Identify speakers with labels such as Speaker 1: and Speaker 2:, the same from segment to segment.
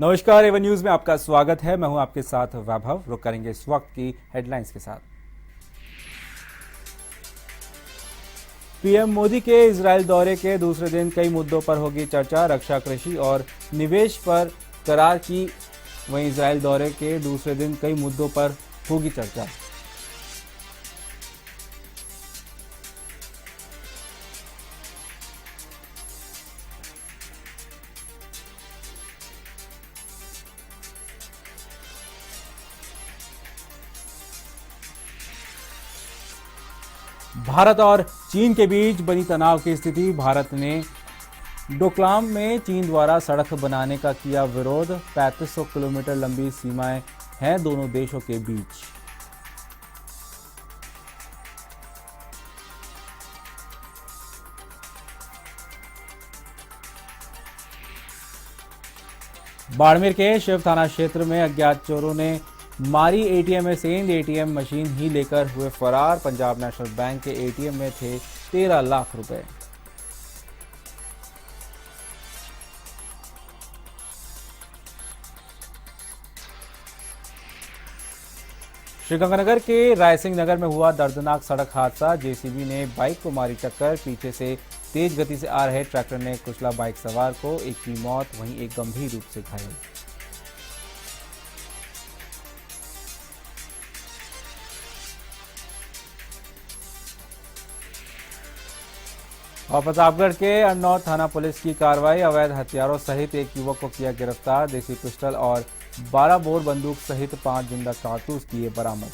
Speaker 1: नमस्कार, Avon news में आपका स्वागत है। मैं हूं आपके साथ वैभव। रुक करेंगे इस वक्त की हेडलाइंस के साथ। पीएम मोदी के इजरायल दौरे के दूसरे दिन कई मुद्दों पर होगी चर्चा। रक्षा, कृषि और निवेश पर करार की। वहीं इजरायल दौरे के दूसरे दिन कई मुद्दों पर होगी चर्चा। भारत और चीन के बीच बनी तनाव की स्थिति। भारत ने डोकलाम में चीन द्वारा सड़क बनाने का किया विरोध। 3500 किलोमीटर लंबी सीमाएं हैं दोनों देशों के बीच। बाड़मेर के शिव थाना क्षेत्र में अज्ञात चोरों ने मारी एटीएम में सेंध। एटीएम मशीन ही लेकर हुए फरार। पंजाब नेशनल बैंक के एटीएम में थे 13 लाख रुपए। श्रीगंगानगर के रायसिंह नगर में हुआ दर्दनाक सड़क हादसा। जेसीबी ने बाइक को मारी टक्कर। पीछे से तेज गति से आ रहे ट्रैक्टर ने कुचला बाइक सवार को। एक की मौत, वहीं एक गंभीर रूप से घायल। और प्रतापगढ़ के अरनौर थाना पुलिस की कार्रवाई। अवैध हथियारों सहित एक युवक को किया गिरफ्तार। देसी पिस्टल और 12 बोर बंदूक सहित 5 जिंदा कारतूस किए बरामद।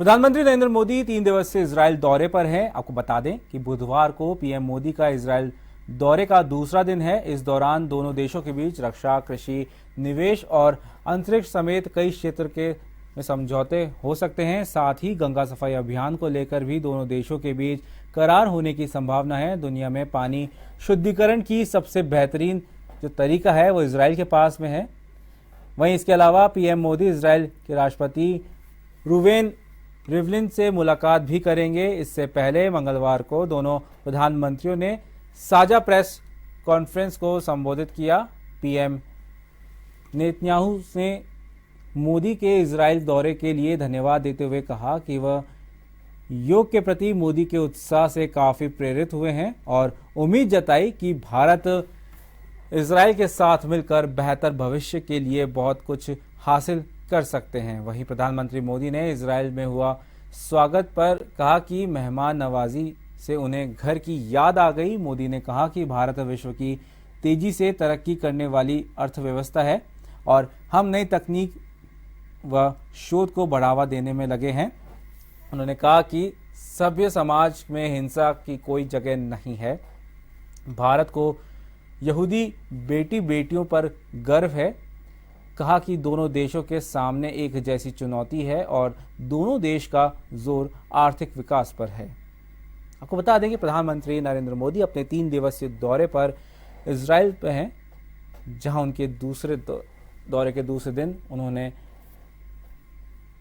Speaker 1: प्रधानमंत्री नरेंद्र मोदी 3 दिवसीय इजरायल दौरे पर हैं। आपको बता दें कि बुधवार को पीएम मोदी का इजरायल दौरे का दूसरा दिन है। इस दौरान दोनों देशों के बीच रक्षा, कृषि, निवेश और अंतरिक्ष समेत कई क्षेत्र के में समझौते हो सकते हैं। साथ ही गंगा सफाई अभियान को लेकर भी दोनों देशों के बीच करार होने की संभावना है। दुनिया में पानी शुद्धिकरण की सबसे बेहतरीन जो तरीका है वो इजरायल के पास में है। वहीं इसके अलावा पीएम मोदी इजरायल के राष्ट्रपति रूवेन रिवलिन से मुलाकात भी करेंगे। इससे पहले मंगलवार को दोनों प्रधानमंत्रियों ने साझा प्रेस कॉन्फ्रेंस को संबोधित किया। पीएम नेतन्याहू ने मोदी के इजरायल दौरे के लिए धन्यवाद देते हुए कहा कि वह योग के प्रति मोदी के उत्साह से काफी प्रेरित हुए हैं और उम्मीद जताई कि भारत इजरायल के साथ मिलकर बेहतर भविष्य के लिए बहुत कुछ हासिल कर सकते हैं। वहीं प्रधानमंत्री मोदी ने इजरायल में हुआ स्वागत पर कहा कि मेहमान नवाजी से उन्हें घर की याद आ गई। मोदी ने कहा कि भारत विश्व की तेजी से तरक्की करने वाली अर्थव्यवस्था है और हम नई तकनीक व शोध को बढ़ावा देने में लगे हैं। उन्होंने कहा कि सभ्य समाज में हिंसा की कोई जगह नहीं है। भारत को यहूदी बेटी बेटियों पर गर्व है। कहा कि दोनों देशों के सामने एक जैसी चुनौती है और दोनों देश का जोर आर्थिक विकास पर है। आपको बता दें कि प्रधानमंत्री नरेंद्र मोदी अपने 3 दिवसीय दौरे पर इजरायल पे हैं, जहां उनके दूसरे दौरे के दूसरे दिन उन्होंने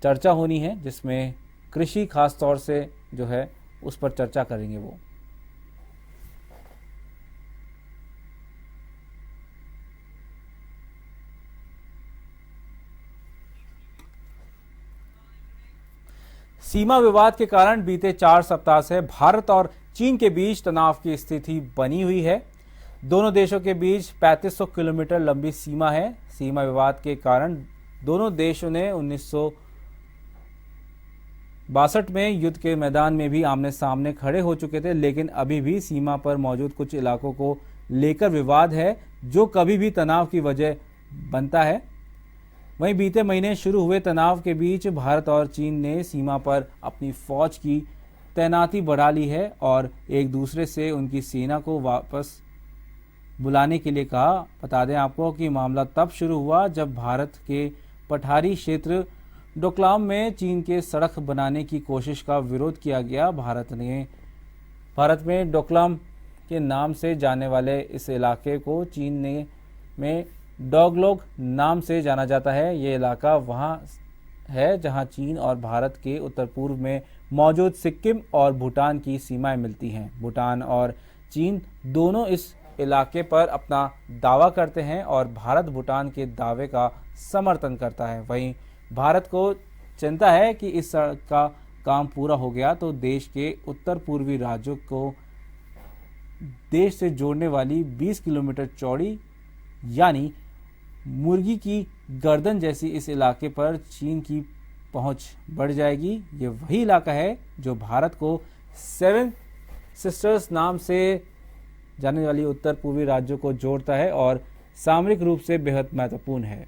Speaker 1: चर्चा होनी है, जिसमें कृषि खास तौर से जो है उस पर चर्चा करेंगे वो। सीमा विवाद के कारण बीते 4 सप्ताह से भारत और चीन के बीच तनाव की स्थिति बनी हुई है। दोनों देशों के बीच 3500 किलोमीटर लंबी सीमा है। सीमा विवाद के कारण दोनों देशों ने 1962 में युद्ध के मैदान में भी आमने सामने खड़े हो चुके थे, लेकिन अभी भी सीमा पर मौजूद कुछ इलाकों को लेकर विवाद है, जो कभी भी तनाव की वजह बनता है। वहीं बीते महीने शुरू हुए तनाव के बीच भारत और चीन ने सीमा पर अपनी फौज की तैनाती बढ़ा ली है और एक दूसरे से उनकी सेना को वापस बुलाने के लिए कहा। बता दें आपको कि मामला तब शुरू हुआ जब भारत के पठारी क्षेत्र डोकलाम में चीन के सड़क बनाने की कोशिश का विरोध किया गया। भारत में डोकलाम के नाम से जाने वाले इस इलाके को चीन में डोगलोग नाम से जाना जाता है। ये इलाका वहाँ है जहाँ चीन और भारत के उत्तर पूर्व में मौजूद सिक्किम और भूटान की सीमाएं मिलती हैं। भूटान और चीन दोनों इस इलाके पर अपना दावा करते हैं और भारत भूटान के दावे का समर्थन करता है। वहीं भारत को चिंता है कि इस सड़क का काम पूरा हो गया तो देश के उत्तर पूर्वी राज्यों को देश से जोड़ने वाली 20 किलोमीटर चौड़ी यानी मुर्गी की गर्दन जैसी इस इलाके पर चीन की पहुंच बढ़ जाएगी। ये वही इलाका है जो भारत को सेवन सिस्टर्स नाम से जाने वाली उत्तर पूर्वी राज्यों को जोड़ता है और सामरिक रूप से बेहद महत्वपूर्ण है।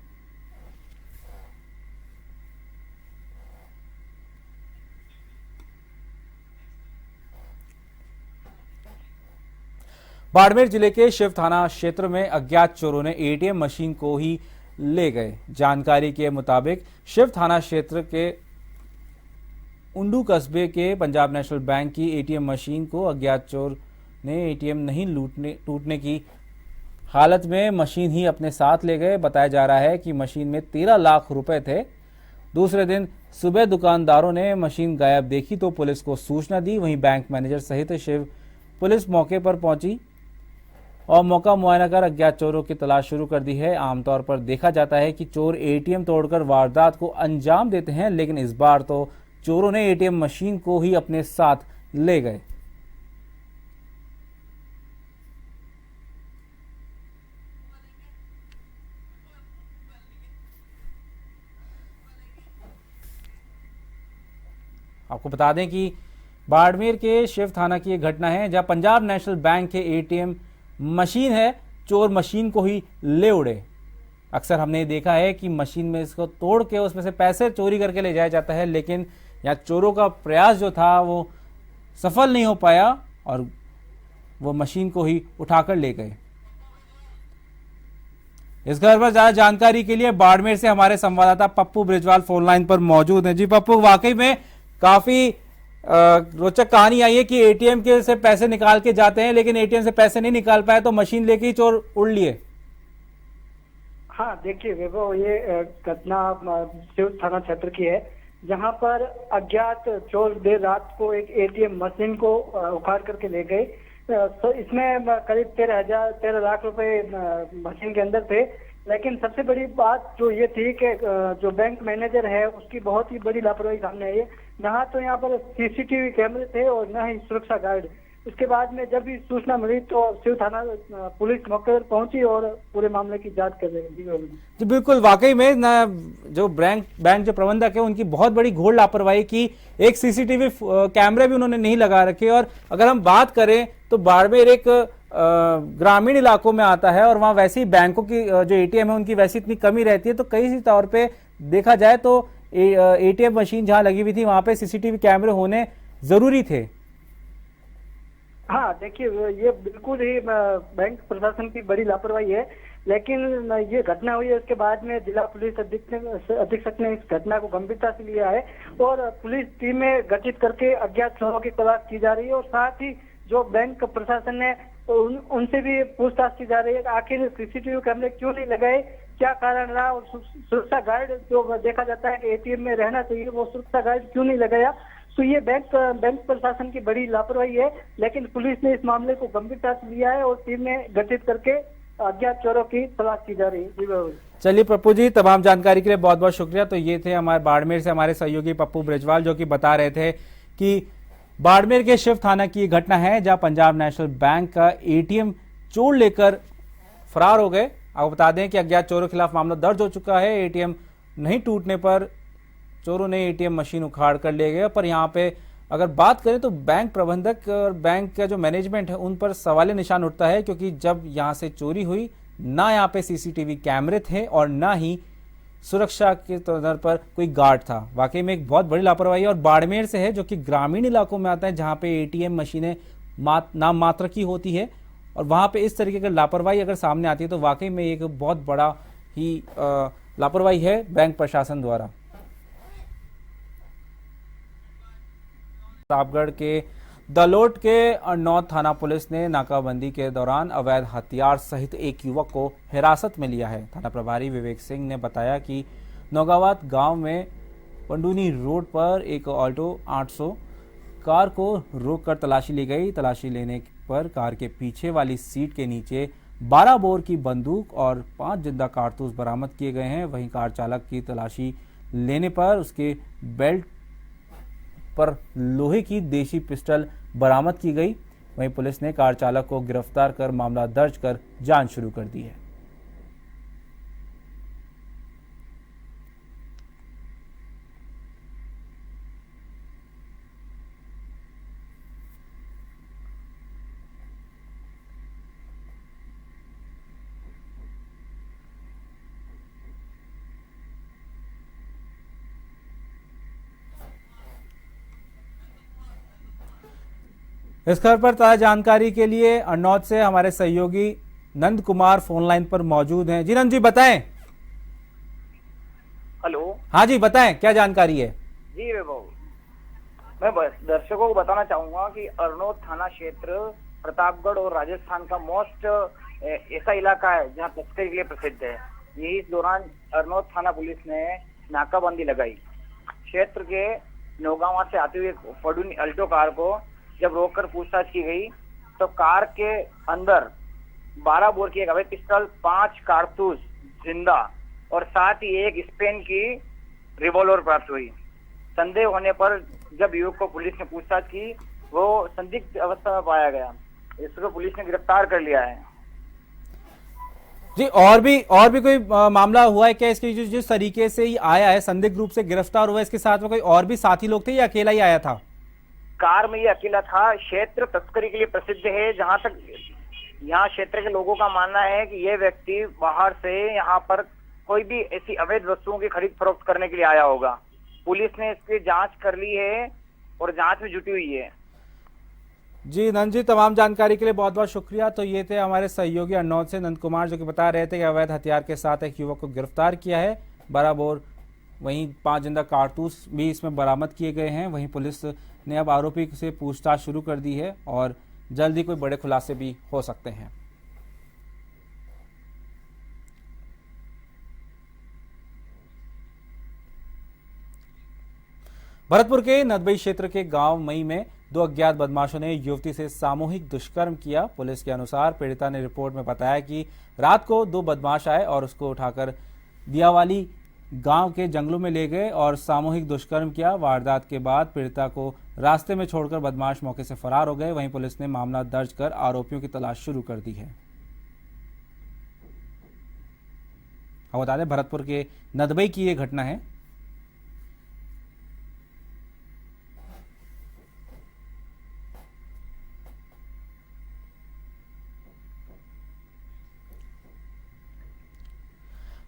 Speaker 1: बाड़मेर जिले के शिव थाना क्षेत्र में अज्ञात चोरों ने एटीएम मशीन को ही ले गए। जानकारी के मुताबिक शिव थाना क्षेत्र के उंडू कस्बे के पंजाब नेशनल बैंक की एटीएम मशीन को अज्ञात चोर ने एटीएम नहीं टूटने की हालत में मशीन ही अपने साथ ले गए। बताया जा रहा है कि मशीन में 13 लाख रुपए थे। दूसरे दिन सुबह दुकानदारों ने मशीन गायब देखी तो पुलिस को सूचना दी। वहीं बैंक मैनेजर सहित शिव पुलिस मौके पर पहुंची और मौका मुआयना कर अज्ञात चोरों की तलाश शुरू कर दी है। आमतौर पर देखा जाता है कि चोर एटीएम तोड़कर वारदात को अंजाम देते हैं, लेकिन इस बार तो चोरों ने एटीएम मशीन को ही अपने साथ ले गए। आपको बता दें कि बाड़मेर के शिव थाना की एक घटना है जहां पंजाब नेशनल बैंक के एटीएम मशीन है, चोर मशीन को ही ले उड़े। अक्सर हमने देखा है कि मशीन में इसको तोड़ के उसमें से पैसे चोरी करके ले जाया जाता है, लेकिन यहाँ चोरों का प्रयास जो था वो सफल नहीं हो पाया और वो मशीन को ही उठाकर ले गए। इस घर पर ज्यादा जानकारी के लिए बाड़मेर से हमारे संवाददाता पप्पू ब्रिजवाल फोन लाइन पर मौजूद हैं। जी पप्पू, वाकई में काफी रोचक कहानी आई है कि एटीएम के से पैसे निकाल के जाते हैं, लेकिन एटीएम से पैसे नहीं निकाल पाए तो मशीन लेके ही चोर उड़ लिए।
Speaker 2: हाँ, देखिए वैभव, ये घटना शिव थाना क्षेत्र की है जहां पर अज्ञात चोर देर रात को एक एटीएम मशीन को उखाड़ करके ले गए। तो इसमें करीब 13 लाख रुपए मशीन के अंदर थे। लेकिन सबसे बड़ी बात जो ये थी कि जो बैंक मैनेजर है उसकी बहुत ही बड़ी लापरवाही सामने आई है। ना तो यहाँ पर सीसीटीवी कैमरे थे और न ही सुरक्षा गार्ड। उसके बाद में जब भी सूचना मिली तो शिव थाना पुलिस मौके पर पहुंची और पूरे मामले की जांच कर रही है।
Speaker 1: जी बिल्कुल, वाकई में ना जो बैंक जो प्रबंधक है उनकी बहुत बड़ी घोर लापरवाही की। एक सीसीटीवी कैमरे भी उन्होंने नहीं लगा रखे। और अगर हम बात करें तो बाड़मेर एक ग्रामीण इलाकों में आता है और वहां वैसे ही बैंकों की जो एटीएम है उनकी वैसी इतनी कमी रहती है, तो कई तौर पे देखा जाए तो एटीएम मशीन जहां लगी हुई थी वहां पे सीसीटीवी कैमरे होने जरूरी थे।
Speaker 2: हाँ, देखिए ये बिल्कुल ही बैंक प्रशासन की बड़ी लापरवाही है। लेकिन ये घटना हुई है उसके बाद में जिला पुलिस अधीक्षक ने इस घटना को गंभीरता से लिया है और पुलिस टीमें गठित करके अज्ञात चोरों की तलाश की जा रही है। और साथ ही जो बैंक प्रशासन ने उनसे भी पूछताछ की जा रही है आखिर सीसीटीवी कैमरे क्यों नहीं लगाए, क्या कारण रहा। और सुरक्षा गार्ड जो देखा जाता है कि एटीएम में रहना चाहिए, वो सुरक्षा गार्ड क्यों नहीं लगाया। तो ये बैंक प्रशासन की बड़ी लापरवाही है। लेकिन पुलिस ने इस मामले को गंभीरता से लिया है और टीमें गठित करके अज्ञात चोरों की तलाश की जा रही है।
Speaker 1: चलिए पप्पू जी, तमाम जानकारी के लिए बहुत बहुत शुक्रिया। तो ये थे हमारे बाड़मेर से हमारे सहयोगी पप्पू ब्रिजवाल जो कि बता रहे थे कि बाड़मेर के शिव थाना की घटना है जहां पंजाब नेशनल बैंक का एटीएम चोर लेकर फरार हो गए। आपको बता दें कि अज्ञात चोरों के खिलाफ मामला दर्ज हो चुका है। एटीएम नहीं टूटने पर चोरों ने एटीएम मशीन उखाड़ कर ले गए। पर यहाँ पे अगर बात करें तो बैंक प्रबंधक और बैंक का जो मैनेजमेंट है उन पर सवाल निशान उठता है, क्योंकि जब यहाँ से चोरी हुई ना यहाँ पे सीसीटीवी कैमरे थे और ना ही सुरक्षा के तौर पर कोई गार्ड था। वाकई में एक बहुत बड़ी लापरवाही है और बाड़मेर से है जो कि ग्रामीण इलाकों में आता है जहाँ पे एटीएम मशीनें नाम मात्र की होती है और वहाँ पे इस तरीके की लापरवाही अगर सामने आती है तो वाकई में एक बहुत बड़ा ही लापरवाही है बैंक प्रशासन द्वारा। प्रतापगढ़ के दलोट के अरनौद थाना पुलिस ने नाकाबंदी के दौरान अवैध हथियार सहित एक युवक को हिरासत में लिया है। थाना प्रभारी विवेक सिंह ने बताया कि नौगावात गांव में पंडूनी रोड पर एक ऑल्टो 800 कार को रोककर तलाशी ली गई। तलाशी लेने पर कार के पीछे वाली सीट के नीचे 12 बोर की बंदूक और 5 जिंदा कारतूस बरामद किए गए हैं। वहीं कार चालक की तलाशी लेने पर उसके बेल्ट पर लोहे की देशी पिस्टल बरामद की गई। वहीं पुलिस ने कार चालक को गिरफ्तार कर मामला दर्ज कर जांच शुरू कर दी है। इस खबर पर ताजा जानकारी के लिए अरनौद से हमारे सहयोगी नंद कुमार फोन लाइन पर मौजूद हैं। जी नंद जी बताएं।
Speaker 3: हेलो।
Speaker 1: हाँ जी बताएं, क्या जानकारी है?
Speaker 3: जी वैभव, मैं दर्शकों को बताना चाहूंगा कि अरनौद थाना क्षेत्र प्रतापगढ़ और राजस्थान का मोस्ट ऐसा इलाका है जहां तस्करी के लिए प्रसिद्ध है। यही इस दौरान अरनौद थाना पुलिस ने नाकाबंदी लगाई। क्षेत्र के नौगांव से आते हुए फॉर्च्यून अल्टो कार को जब रोककर पूछताछ की गई तो कार के अंदर 12 बोर की एक अवैध पिस्टल, 5 कारतूस जिंदा और साथ ही एक स्पेन की रिवॉल्वर प्राप्त हुई। संदेह होने पर जब युवक को पुलिस ने पूछताछ की, वो संदिग्ध अवस्था में पाया गया। इसको पुलिस ने गिरफ्तार कर लिया है।
Speaker 1: जी और भी कोई मामला हुआ है क्या? इसके जिस तरीके से ही आया है, संदिग्ध रूप से गिरफ्तार हुआ, इसके साथ में कोई और भी साथी लोग थे या अकेला ही आया था?
Speaker 3: कार में ये अकेला था। क्षेत्र तस्करी के लिए प्रसिद्ध है। जहां तक यहाँ क्षेत्र के लोगों का मानना है कि ये व्यक्ति बाहर से यहाँ पर कोई भी ऐसी अवैध वस्तुओं की खरीद फरोख्त करने के लिए आया होगा। पुलिस ने इसकी जांच कर ली है और जांच में जुटी हुई है।
Speaker 1: जी नंद जी, तमाम जानकारी के लिए बहुत बहुत शुक्रिया। तो ये थे हमारे सहयोगी अरनौद से नंद कुमार, जो कि बता रहे थे कि अवैध हथियार के साथ एक युवक को गिरफ्तार किया है। 12 बोर वहीं 5 जिंदा कारतूस भी इसमें बरामद किए गए हैं। वहीं पुलिस ने अब आरोपी से पूछताछ शुरू कर दी है और जल्द ही कोई बड़े खुलासे भी हो सकते हैं। भरतपुर के नदबई क्षेत्र के गांव मई में 2 अज्ञात बदमाशों ने युवती से सामूहिक दुष्कर्म किया। पुलिस के अनुसार पीड़िता ने रिपोर्ट में बताया कि रात को 2 बदमाश आए और उसको उठाकर दियावाली गांव के जंगलों में ले गए और सामूहिक दुष्कर्म किया। वारदात के बाद पीड़िता को रास्ते में छोड़कर बदमाश मौके से फरार हो गए। वहीं पुलिस ने मामला दर्ज कर आरोपियों की तलाश शुरू कर दी है। अब बता दें, भरतपुर के नदबई की यह घटना है।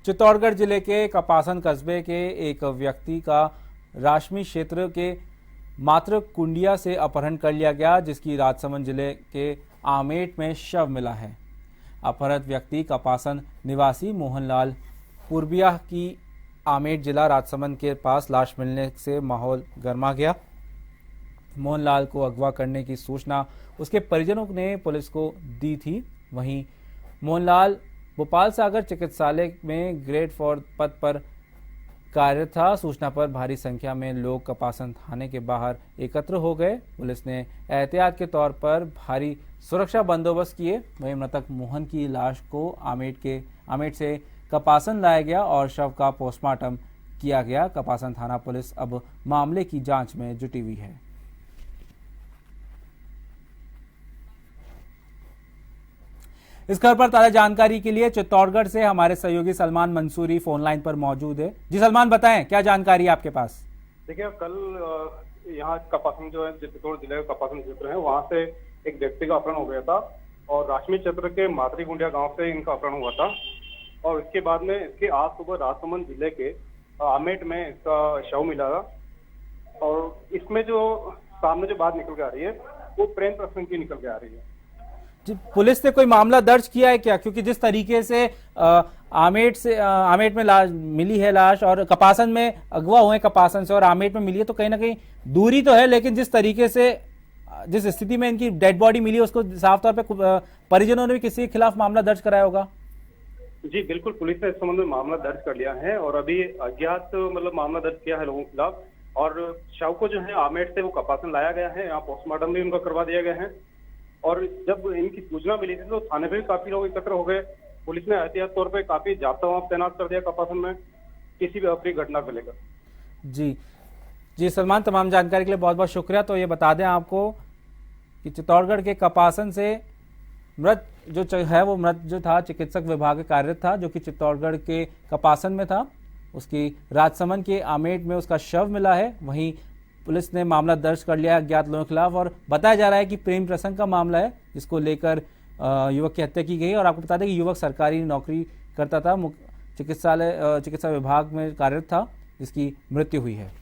Speaker 1: चित्तौड़गढ़ जिले के कपासन कस्बे के एक व्यक्ति का राशमी क्षेत्र के मात्र कुंडिया से अपहरण कर लिया गया, जिसकी राजसमंद जिले के आमेट में शव मिला है। अपहृत व्यक्ति कपासन निवासी मोहनलाल पूर्बिया की आमेट जिला राजसमंद के पास लाश मिलने से माहौल गर्मा गया। मोहनलाल को अगवा करने की सूचना उसके परिजनों ने पुलिस को दी थी। वहीं मोहनलाल भोपाल सागर चिकित्सालय में ग्रेड 4 पद पर कार्यरत था। सूचना पर भारी संख्या में लोग कपासन थाने के बाहर एकत्र हो गए। पुलिस ने एहतियात के तौर पर भारी सुरक्षा बंदोबस्त किए। वहीं मृतक मोहन की लाश को आमेट से कपासन लाया गया और शव का पोस्टमार्टम किया गया। कपासन थाना पुलिस अब मामले की जांच में जुटी हुई है। इस खबर पर ताजा जानकारी के लिए चित्तौड़गढ़ से हमारे सहयोगी सलमान मंसूरी फोन लाइन पर मौजूद है। जी सलमान, बताएं क्या जानकारी है आपके पास?
Speaker 4: देखिए, कल यहाँ कपासन जो है चित्तौड़ जिले का कपासन क्षेत्र है, वहाँ से एक व्यक्ति का अपहरण हो गया था और राशमी क्षेत्र के मातरी गुंडिया गांव से इनका अपहरण हुआ था। और इसके बाद में इसके आज सुबह राजसमंद जिले के आमेट में इसका शव मिला था। और इसमें जो सामने जो बात निकल के आ रही है वो प्रेम प्रसंग की निकल के आ रही है।
Speaker 1: जी, पुलिस ने कोई मामला दर्ज किया है क्या? क्योंकि जिस तरीके से आमेट में लाश मिली है लाश और कपासन में अगवा हुए कपासन से और आमेट में मिली है, तो कहीं ना कहीं दूरी तो है, लेकिन जिस तरीके से जिस स्थिति में इनकी डेड बॉडी मिली उसको साफ तौर पे परिजनों ने भी किसी के खिलाफ मामला दर्ज कराया होगा?
Speaker 4: जी बिल्कुल, पुलिस ने इस संबंध में मामला दर्ज कर लिया है और अभी अज्ञात मतलब मामला दर्ज किया है लोगों के खिलाफ। और शव को जो है आमेर से वो कपासन लाया गया है, यहाँ पोस्टमार्टम भी उनका करवा दिया गया है। और जब इनकी सूचना मिली थी तो थाने पे भी काफी लोग एकत्र हो गए। पुलिस ने एहतियात तौर पे काफी जाब्ता वहां तैनात कर दिया कपासन में किसी भी अप्रिय घटना को लेकर।
Speaker 1: जी जी सलमान, तमाम जानकारी के लिए बहुत बहुत शुक्रिया। तो ये बता दें आपको कि चित्तौड़गढ़ के कपासन से मृत वो मृत जो था चिकित्सक विभाग में कार्यरत था, जो कि चित्तौड़गढ़ के कपासन में था। उसकी राजसमंद के आमेट में उसका शव मिला है। वहीं पुलिस ने मामला दर्ज कर लिया है अज्ञात लोगों के खिलाफ और बताया जा रहा है कि प्रेम प्रसंग का मामला है जिसको लेकर युवक की हत्या की गई। और आपको बता दें कि युवक सरकारी नौकरी करता था, चिकित्सा विभाग में कार्यरत था, जिसकी मृत्यु हुई है।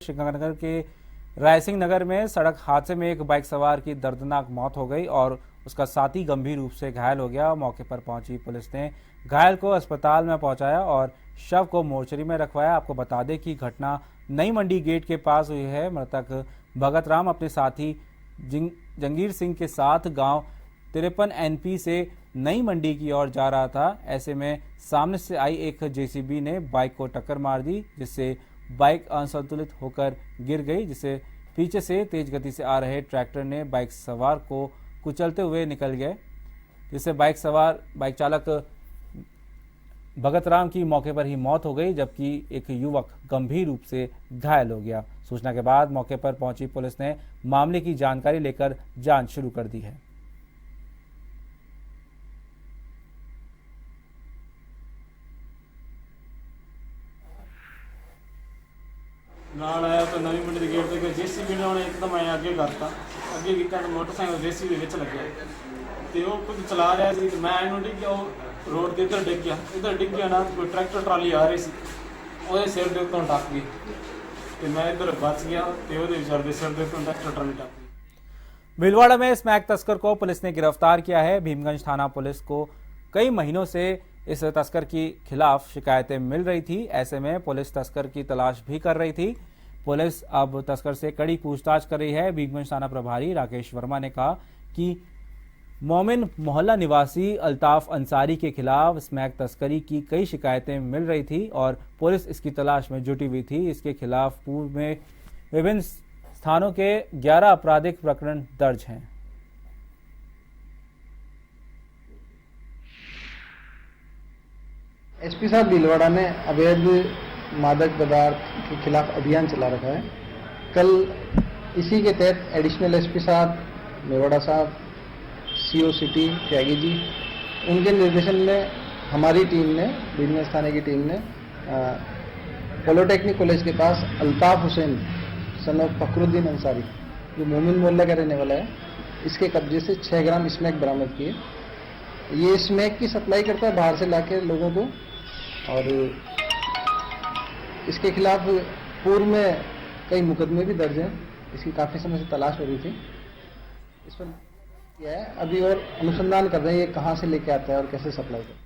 Speaker 1: श्रीगंगानगर के रायसिंह नगर में सड़क हादसे में एक बाइक सवार की दर्दनाक मौत हो गई और उसका साथी गंभीर रूप से घायल हो गया। मौके पर पहुंची पुलिस ने घायल को अस्पताल में पहुंचाया और शव को मोर्चरी में रखवाया। आपको बता दें कि घटना नई मंडी गेट के पास हुई है। मृतक भगत राम अपने साथी जंगीर सिंह के साथ गांव 53 NP से नई मंडी की ओर जा रहा था। ऐसे में सामने से आई एक JCB ने बाइक को टक्कर मार दी, जिससे बाइक असंतुलित होकर गिर गई, जिसे पीछे से तेज गति से आ रहे ट्रैक्टर ने बाइक सवार को कुचलते हुए निकल गए, जिससे बाइक चालक भगत राम की मौके पर ही मौत हो गई, जबकि एक युवक गंभीर रूप से घायल हो गया। सूचना के बाद मौके पर पहुंची पुलिस ने मामले की जानकारी लेकर जांच शुरू कर दी है।
Speaker 5: ਨਾਲ ਆਇਆ ਤਾਂ ਨਵੀਂ ਮੰਡੀ ਦੇ ਗੇਟ ਤੇ JCB ਨੇ ਉਹਨੇ ਇੱਕਦਮ ਆਇਆ ਅੱਗੇ ਕਰਤਾ। ਅੱਗੇ ਕੀਤਾ ਤਾਂ ਮੋਟਰਸਾਈਕਲ JCB ਵਿੱਚ ਲੱਗਿਆ ਤੇ ਉਹ ਕੁਝ ਚਲਾ ਰਿਹਾ ਸੀ ਤੇ ਮੈਂ ਇਹਨੂੰ ਡਿੱਗਿਆ, ਉਹ ਰੋਡ ਦੇ ਇੱਧਰ ਡਿੱਗ ਗਿਆ। ਇੱਧਰ ਡਿੱਗਿਆ ਨਾ ਕੋਈ ਟਰੈਕਟਰ ਟਰਾਲੀ ਆ ਰਹੀ ਸੀ, ਉਹਦੇ ਸਿਰ ਦੇ ਉੱਤੋਂ ਟੱਪ ਗਈ ਤੇ मैं इधर बच गया ਤੇ ਉਹਦੇ ਵਿਚਾਰ ਦੇ ਸਿਰ ਦੇ ਉੱਤੋਂ ਟਰੈਕਟਰ ਟਰਾਲੀ ਟੱਪ गई।
Speaker 1: भीलवाड़ा में स्मैक तस्कर को पुलिस ने गिरफ्तार किया है। भीमगंज थाना पुलिस को कई महीनों से इस तस्कर की खिलाफ शिकायतें मिल रही थी। ऐसे में पुलिस तस्कर की तलाश भी कर रही थी। पुलिस अब तस्कर से कड़ी पूछताछ कर रही है। भीमगंज थाना प्रभारी राकेश वर्मा ने कहा कि मोमिन मोहल्ला निवासी अल्ताफ अंसारी के खिलाफ स्मैक तस्करी की कई शिकायतें मिल रही थी और पुलिस इसकी तलाश में जुटी हुई थी। इसके खिलाफ पूर्व में विभिन्न स्थानों के 11 आपराधिक प्रकरण दर्ज हैं।
Speaker 6: SP साहब भीलवाड़ा ने अवैध मादक पदार्थ के खिलाफ अभियान चला रखा है। कल इसी के तहत एडिशनल SP साहब मेवाड़ा साहब, CO सिटी त्यागी जी, उनके निर्देशन में हमारी टीम ने, भीमगंज थाने की टीम ने पॉलिटेक्निक कॉलेज के पास अल्ताफ हुसैन सन ऑफ फखरुद्दीन अंसारी, जो मोमिन मोहल्ला का रहने वाला है, इसके कब्जे से 6 ग्राम स्मैक बरामद किए। ये स्मैक की सप्लाई करता है बाहर से लाके लोगों को और इसके खिलाफ पूर्व में कई मुकदमे भी दर्ज हैं। इसकी काफ़ी समय से तलाश हो रही थी। इस पर किया है, अभी और अनुसंधान कर रहे हैं ये कहाँ से लेके आता है और कैसे सप्लाई करता है।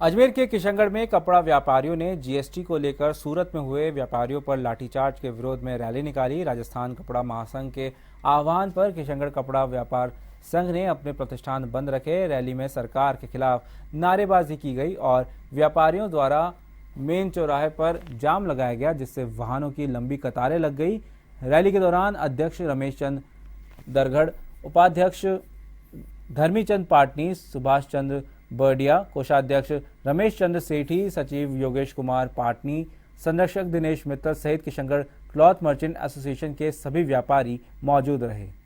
Speaker 1: अजमेर के किशनगढ़ में कपड़ा व्यापारियों ने GST को लेकर सूरत में हुए व्यापारियों पर लाठीचार्ज के विरोध में रैली निकाली। राजस्थान कपड़ा महासंघ के आह्वान पर किशनगढ़ कपड़ा व्यापार संघ ने अपने प्रतिष्ठान बंद रखे। रैली में सरकार के खिलाफ नारेबाजी की गई और व्यापारियों द्वारा मेन चौराहे पर जाम लगाया गया, जिससे वाहनों की लंबी कतारें लग गई। रैली के दौरान अध्यक्ष रमेश चंद दरगढ़, उपाध्यक्ष धर्मीचंद पाटनी, सुभाष चंद्र बर्डिया, कोषाध्यक्ष रमेश चंद्र सेठी, सचिव योगेश कुमार पाटनी, संरक्षक दिनेश मित्तल सहित किशनगढ़ क्लॉथ मर्चेंट एसोसिएशन के सभी व्यापारी मौजूद रहे।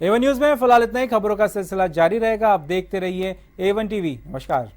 Speaker 1: A1 न्यूज में फिलहाल इतना ही। खबरों का सिलसिला जारी रहेगा। आप देखते रहिए A1 TV। नमस्कार।